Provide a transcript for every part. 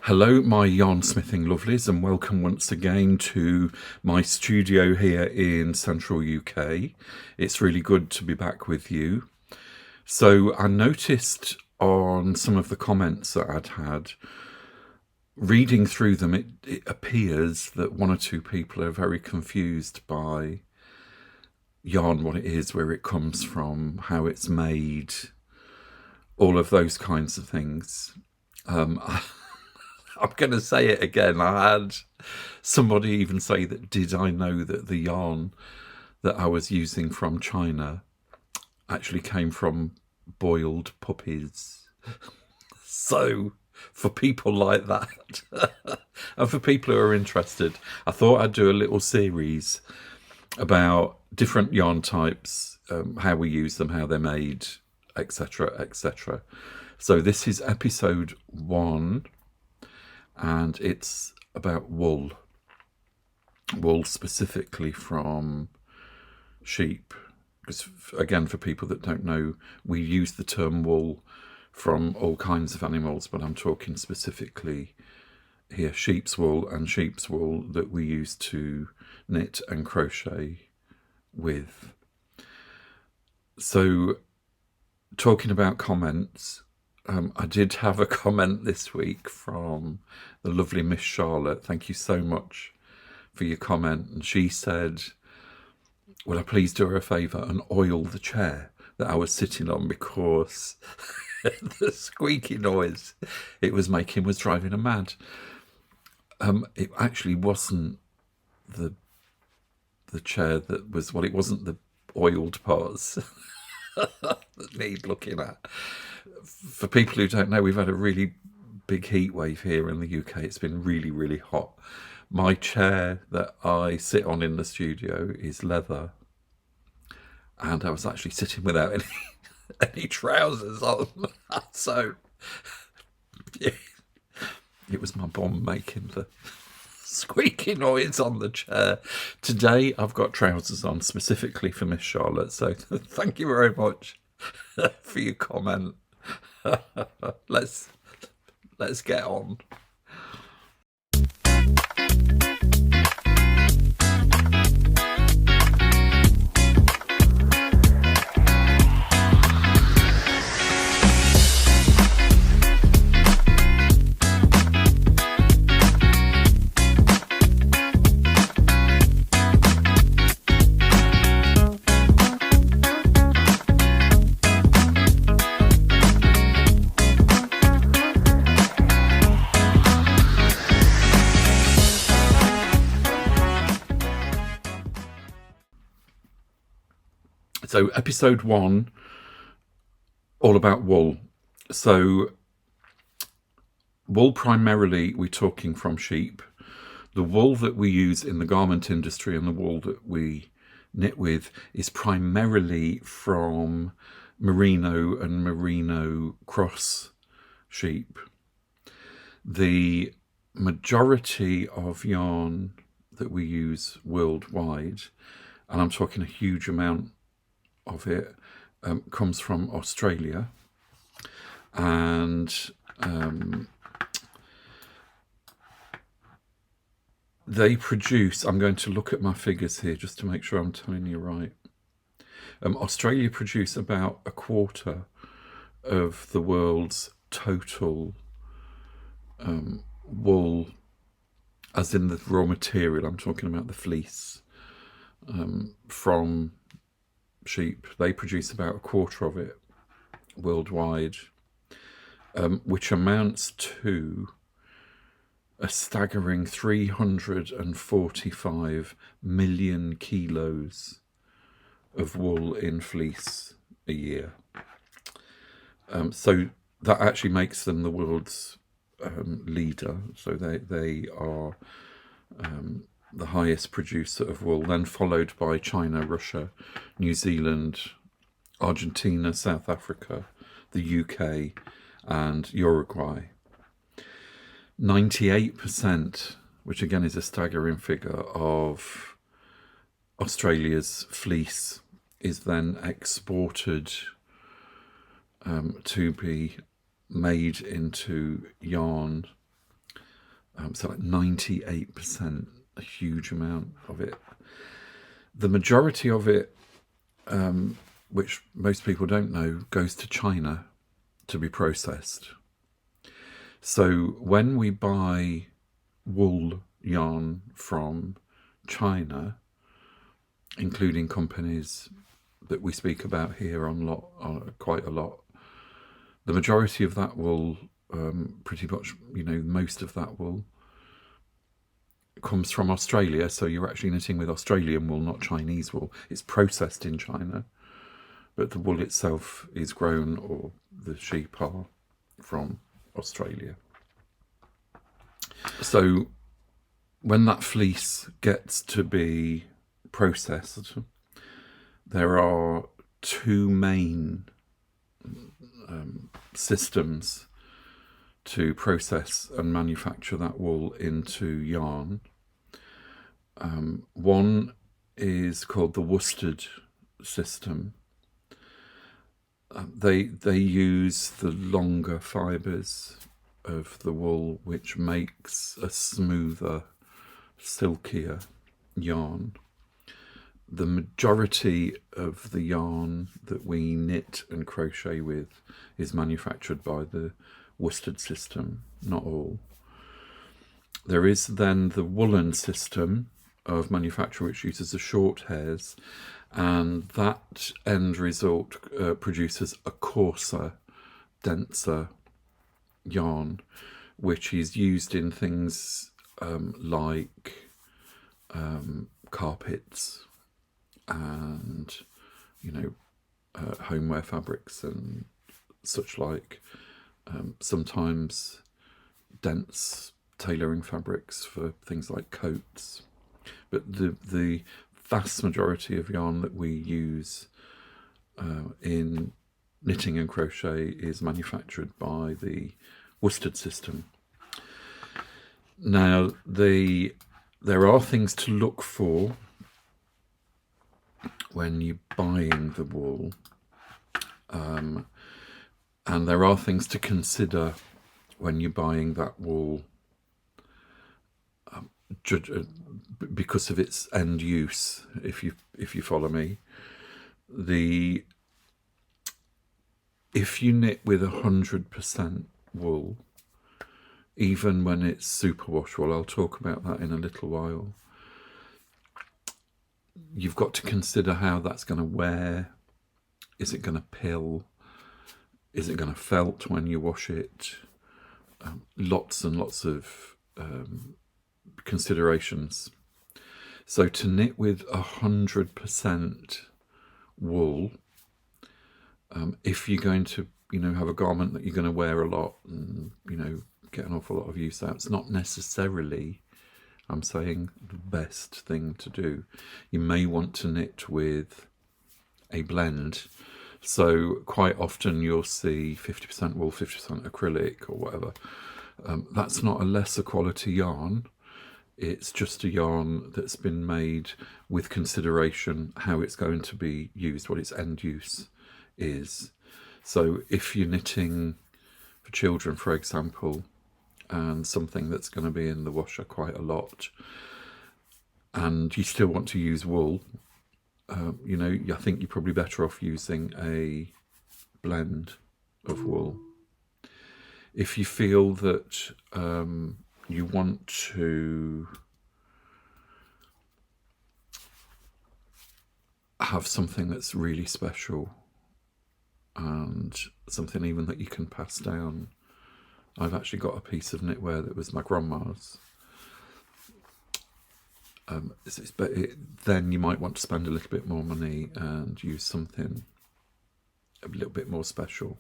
Hello, my yarn smithing lovelies, and welcome once again to my studio here in central UK. It's really good to be back with you. So I noticed on some of the comments that I'd had, reading through them, it appears that one or two people are very confused by yarn, what it is, where it comes from, how it's made, all of those kinds of things. I'm going to say it again. I had somebody even say that, did I know that the yarn that I was using from China actually came from boiled puppies? So for people like that, and for people who are interested, I thought I'd do a little series about different yarn types, how we use them, how they're made, etc., etc. So this is episode 1. And it's about wool specifically from sheep. Because again, for people that don't know, we use the term wool from all kinds of animals, but I'm talking specifically here sheep's wool and sheep's wool that we use to knit and crochet with. So talking about comments, I did have a comment this week from the lovely Miss Charlotte. Thank you so much for your comment. And she said, will I please do her a favour and oil the chair that I was sitting on, because the squeaky noise it was making was driving her mad. It actually wasn't the chair that was, well, it wasn't the oiled parts that need looking at. For people who don't know, we've had a really big heat wave here in the UK. It's been really, really hot. My chair that I sit on in the studio is leather, and I was actually sitting without any trousers on. So yeah, it was my bum making the squeaky noise on the chair. Today I've got trousers on specifically for Miss Charlotte, so thank you very much for your comment. Let's get on. So episode 1, all about wool. So wool, primarily we're talking from sheep. The wool that we use in the garment industry and the wool that we knit with is primarily from merino and merino cross sheep. The majority of yarn that we use worldwide, and I'm talking a huge amount of it, comes from Australia, and they produce, I'm going to look at my figures here just to make sure I'm telling you right. Australia produce about a quarter of the world's total wool, as in the raw material. I'm talking about the fleece from sheep. They produce about a quarter of it worldwide, which amounts to a staggering 345 million kilos of wool in fleece a year. So that actually makes them the world's leader. So they are the highest producer of wool, then followed by China, Russia, New Zealand, Argentina, South Africa, the UK, and Uruguay. 98%, which again is a staggering figure, of Australia's fleece is then exported to be made into yarn So like 98%, a huge amount of it. The majority of it, which most people don't know, goes to China to be processed. So when we buy wool yarn from China, including companies that we speak about here on quite a lot, the majority of that wool, pretty much, most of that wool comes from Australia. So you're actually knitting with Australian wool, not Chinese wool. It's processed in China, but the wool itself is grown, or the sheep are from Australia. So when that fleece gets to be processed, there are two main systems to process and manufacture that wool into yarn. One is called the worsted system. They use the longer fibres of the wool, which makes a smoother, silkier yarn. The majority of the yarn that we knit and crochet with is manufactured by the worsted system, not all. There is then the woolen system of manufacture, which uses the short hairs, and that end result produces a coarser, denser yarn, which is used in things like carpets and homeware fabrics and such like. Sometimes dense tailoring fabrics for things like coats, but the vast majority of yarn that we use in knitting and crochet is manufactured by the worsted system. Now, there are things to look for when you're buying the wool, and there are things to consider when you're buying that wool, because of its end use. If you follow me, if you knit with 100% wool, even when it's superwash wool, I'll talk about that in a little while, you've got to consider how that's going to wear. Is it going to pill? Is it going to felt when you wash it? Lots and lots of considerations. So to knit with 100% wool, if you're going to have a garment that you're going to wear a lot and get an awful lot of use out, it's not necessarily, I'm saying, the best thing to do. You may want to knit with a blend. So quite often you'll see 50% wool, 50% acrylic or whatever. That's not a lesser quality yarn. It's just a yarn that's been made with consideration how it's going to be used, what its end use is. So if you're knitting for children, for example, and something that's going to be in the washer quite a lot, and you still want to use wool, I think you're probably better off using a blend of wool. If you feel that you want to have something that's really special and something even that you can pass down, I've actually got a piece of knitwear that was my grandma's. Then you might want to spend a little bit more money and use something a little bit more special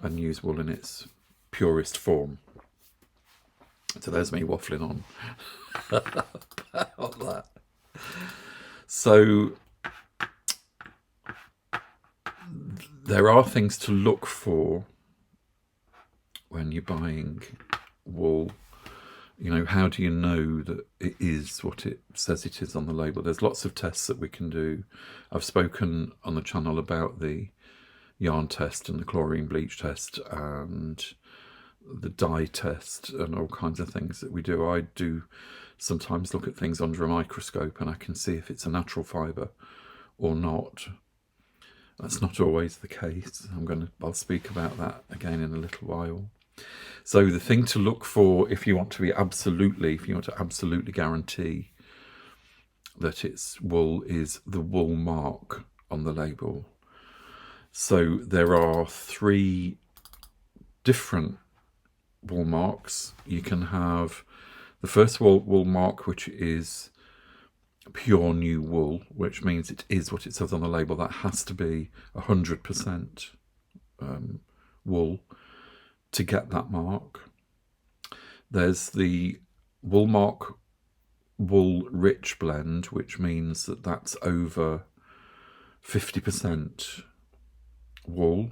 and use wool in its purest form. So there's me waffling on about that. So there are things to look for when you're buying wool. How do you know that it is what it says it is on the label? There's lots of tests that we can do. I've spoken on the channel about the yarn test and the chlorine bleach test and the dye test and all kinds of things that we do. I do sometimes look at things under a microscope and I can see if it's a natural fibre or not. That's not always the case. I'll speak about that again in a little while. So the thing to look for if you want to absolutely guarantee that it's wool is the wool mark on the label. So there are 3 different wool marks. You can have the first wool mark, which is pure new wool, which means it is what it says on the label. That has to be 100% wool to get that mark. There's the wool mark wool rich blend, which means that that's over 50% wool.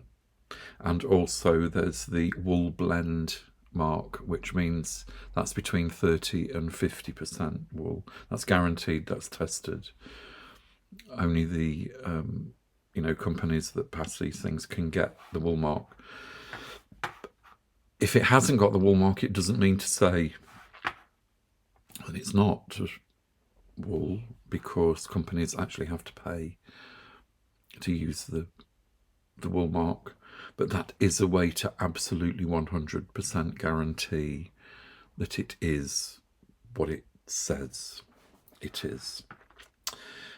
And also there's the wool blend mark, which means that's between 30 and 50% wool. That's guaranteed, that's tested. Only the companies that pass these things can get the wool mark. If it hasn't got the wool mark, it doesn't mean to say that it's not wool, because companies actually have to pay to use the wool mark. But that is a way to absolutely 100% guarantee that it is what it says it is.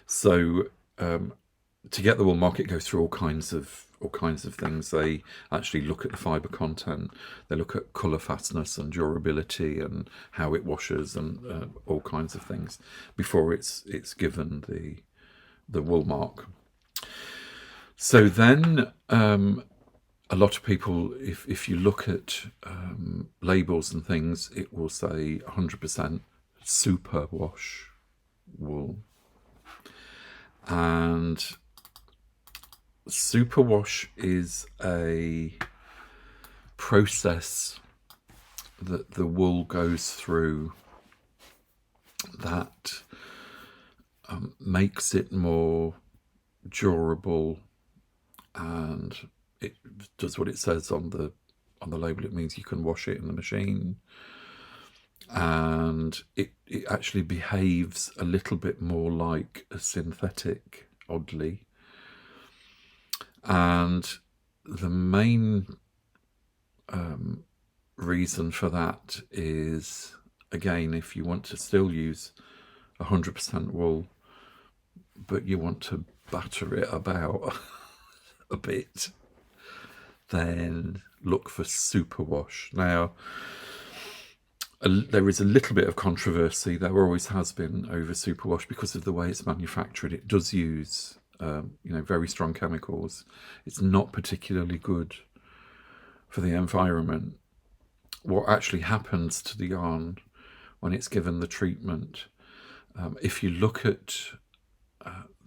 So to get the wool mark, it goes through all kinds of things. They actually look at the fibre content. They look at colour fastness and durability and how it washes and all kinds of things before it's given the wool mark. So then a lot of people, if you look at labels and things, it will say 100% superwash wool. And superwash is a process that the wool goes through that makes it more durable, and it does what it says on the label. It means you can wash it in the machine, and it actually behaves a little bit more like a synthetic, oddly. And the main reason for that is, again, if you want to still use 100% wool, but you want to batter it about a bit, then look for superwash. Now, there is a little bit of controversy, there always has been, over superwash because of the way it's manufactured. It does use very strong chemicals. It's not particularly good for the environment. What actually happens to the yarn when it's given the treatment, if you look at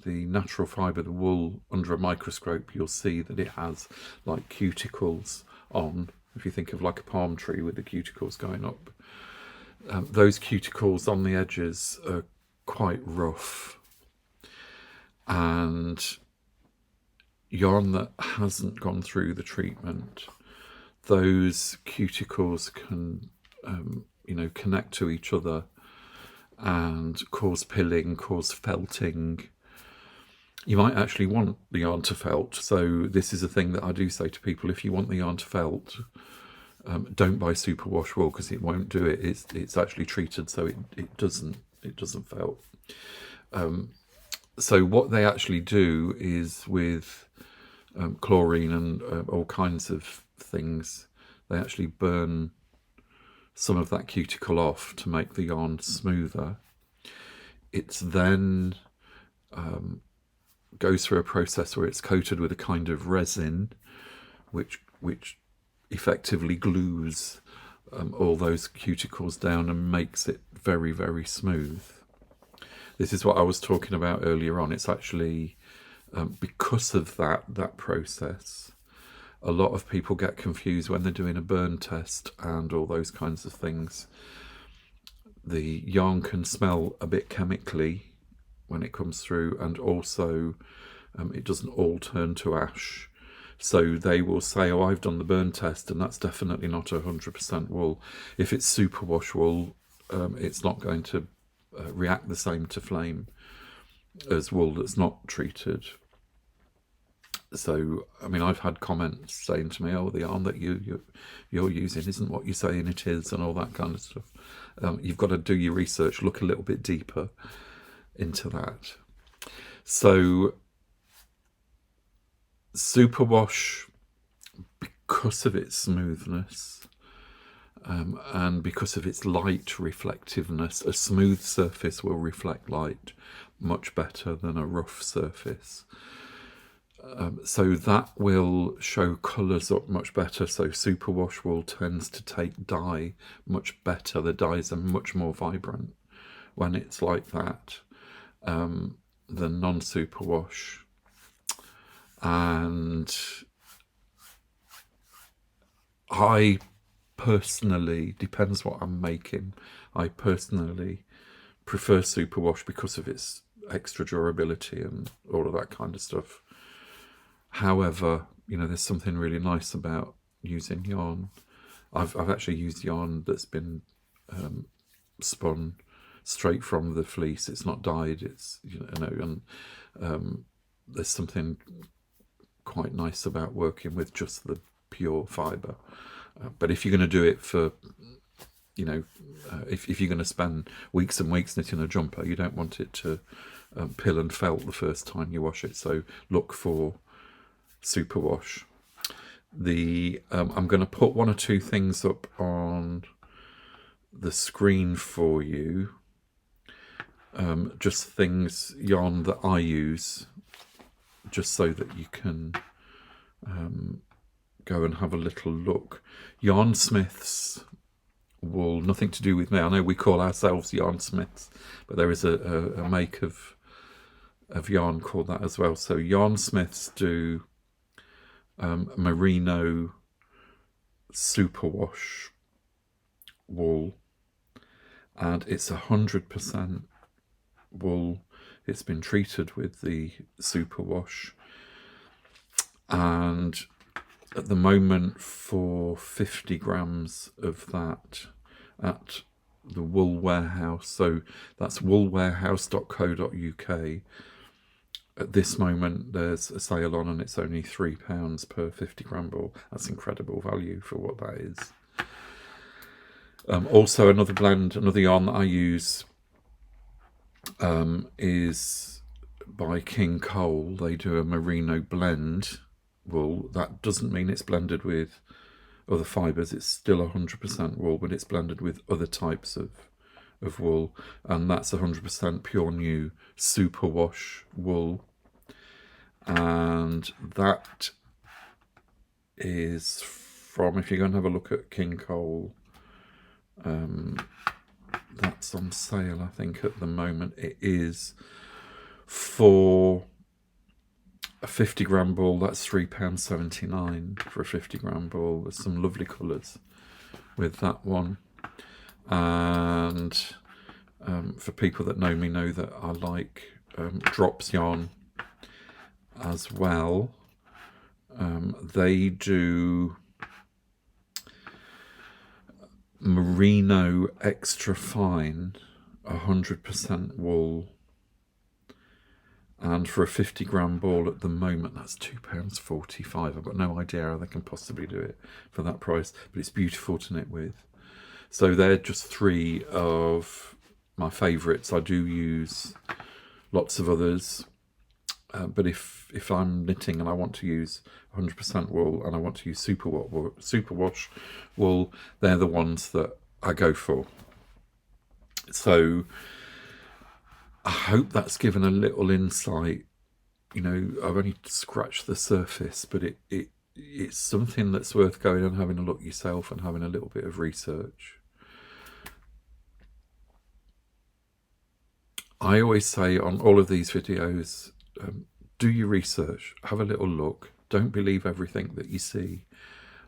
the natural fibre, the wool, under a microscope, you'll see that it has like cuticles on. If you think of like a palm tree with the cuticles going up, those cuticles on the edges are quite rough, and yarn that hasn't gone through the treatment, those cuticles can connect to each other and cause pilling, cause felting. You might actually want the yarn to felt. So this is a thing that I do say to people: if you want the yarn to felt, don't buy superwash wool, because it won't do it. It's actually treated so it doesn't felt. So what they actually do is, with chlorine and all kinds of things, they actually burn some of that cuticle off to make the yarn smoother. It's then goes through a process where it's coated with a kind of resin, which effectively glues all those cuticles down and makes it very, very smooth. This is what I was talking about earlier on. It's actually because of that process, a lot of people get confused when they're doing a burn test and all those kinds of things. The yarn can smell a bit chemically when it comes through, and also it doesn't all turn to ash. So they will say, oh, I've done the burn test and that's definitely not 100% wool. If it's superwash wool, it's not going to react the same to flame as wool that's not treated. So, I mean, I've had comments saying to me, oh, the yarn that you're using isn't what you're saying it is, and all that kind of stuff. You've got to do your research, look a little bit deeper into that. So, Superwash, because of its smoothness and because of its light reflectiveness, a smooth surface will reflect light much better than a rough surface. So that will show colours up much better. So superwash wool tends to take dye much better. The dyes are much more vibrant when it's like that than non-superwash. And I personally, depends what I'm making, I personally prefer superwash because of its extra durability and all of that kind of stuff. However, you know, there's something really nice about using yarn. I've actually used yarn that's been spun straight from the fleece. It's not dyed. It's, you know, and there's something quite nice about working with just the pure fibre. But if you're going to do it for, you know, if you're going to spend weeks and weeks knitting a jumper, you don't want it to pill and felt the first time you wash it. So look for superwash. I'm going to put one or two things up on the screen for you, just things, yarn that I use, just so that you can go and have a little look. Yarnsmiths wool, nothing to do with me. I know we call ourselves yarnsmiths, but there is a make of yarn called that as well. So yarnsmiths do merino superwash wool, and it's 100% wool. It's been treated with the superwash, and at the moment for 50 grams of that at the Wool Warehouse, so that's woolwarehouse.co.uk, at this moment there's a sale on and it's only £3 per 50 gram ball. That's incredible value for what that is. Also another blend, another yarn that I use is by King Cole. They do a merino blend wool. That doesn't mean it's blended with other fibres. It's still 100% wool, but it's blended with other types of wool, and that's 100% pure new superwash wool, and that is from, if you're going to have a look at King Cole, that's on sale I think at the moment. It is for a 50 gram ball, that's £3.79 for a 50 gram ball. There's some lovely colours with that one, and for people that know me know that I like drops yarn as well. They do merino extra fine 100% wool, and for a 50 gram ball at the moment that's £2.45. I've got no idea how they can possibly do it for that price, but it's beautiful to knit with. So they're just three of my favourites. I do use lots of others, but if I'm knitting and I want to use 100% wool and I want to use superwash wool, they're the ones that I go for. So I hope that's given a little insight. You know, I've only scratched the surface, but it's something that's worth going and having a look yourself and having a little bit of research. I always say on all of these videos, do your research, have a little look. Don't believe everything that you see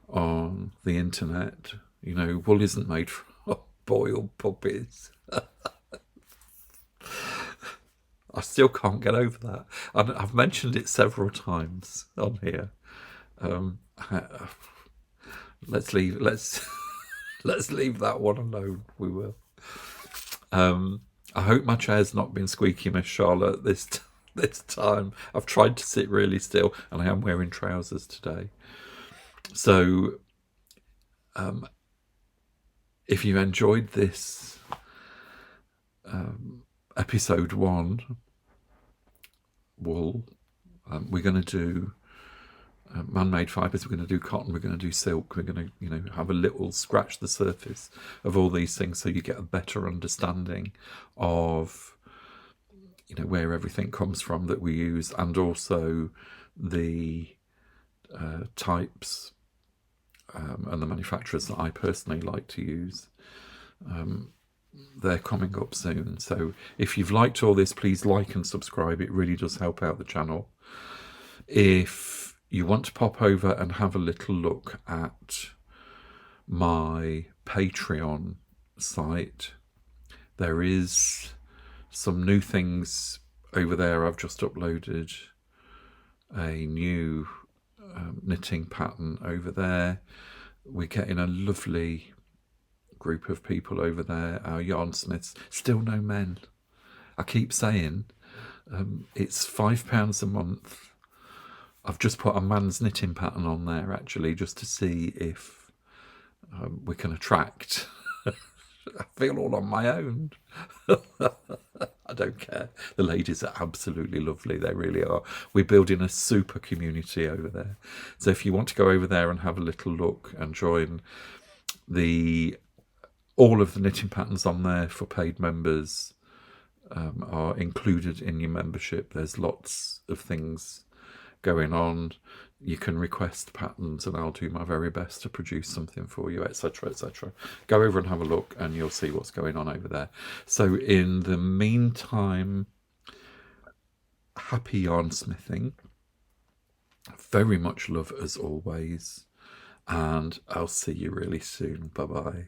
on the internet. You know, wool isn't made from boiled puppies. I still can't get over that. I've mentioned it several times on here, Um, let's leave let's leave that one alone. We will. I hope my chair's not been squeaky, Miss Charlotte, this time. I've tried to sit really still, and I am wearing trousers today. So, if you enjoyed this episode 1 wool, we're going to do man-made fibres, we're going to do cotton, we're going to do silk, we're going to have a little scratch the surface of all these things so you get a better understanding of where everything comes from that we use, and also the types and the manufacturers that I personally like to use. They're coming up soon, so if you've liked all this, please like and subscribe. It really does help out the channel. If you want to pop over and have a little look at my Patreon site, there is some new things over there. I've just uploaded a new knitting pattern over there. We're getting a lovely group of people over there, our yarn smiths. Still no men. I keep saying it's £5 a month. I've just put a man's knitting pattern on there, actually, just to see if we can attract. I feel all on my own. I don't care. The ladies are absolutely lovely. They really are. We're building a super community over there. So if you want to go over there and have a little look and join, all of the knitting patterns on there for paid members are included in your membership. There's lots of things going on. You can request patterns and I'll do my very best to produce something for you, etc, etc. Go over and have a look and you'll see what's going on over there. So in the meantime, happy yarn smithing, very much love as always, and I'll see you really soon. Bye bye.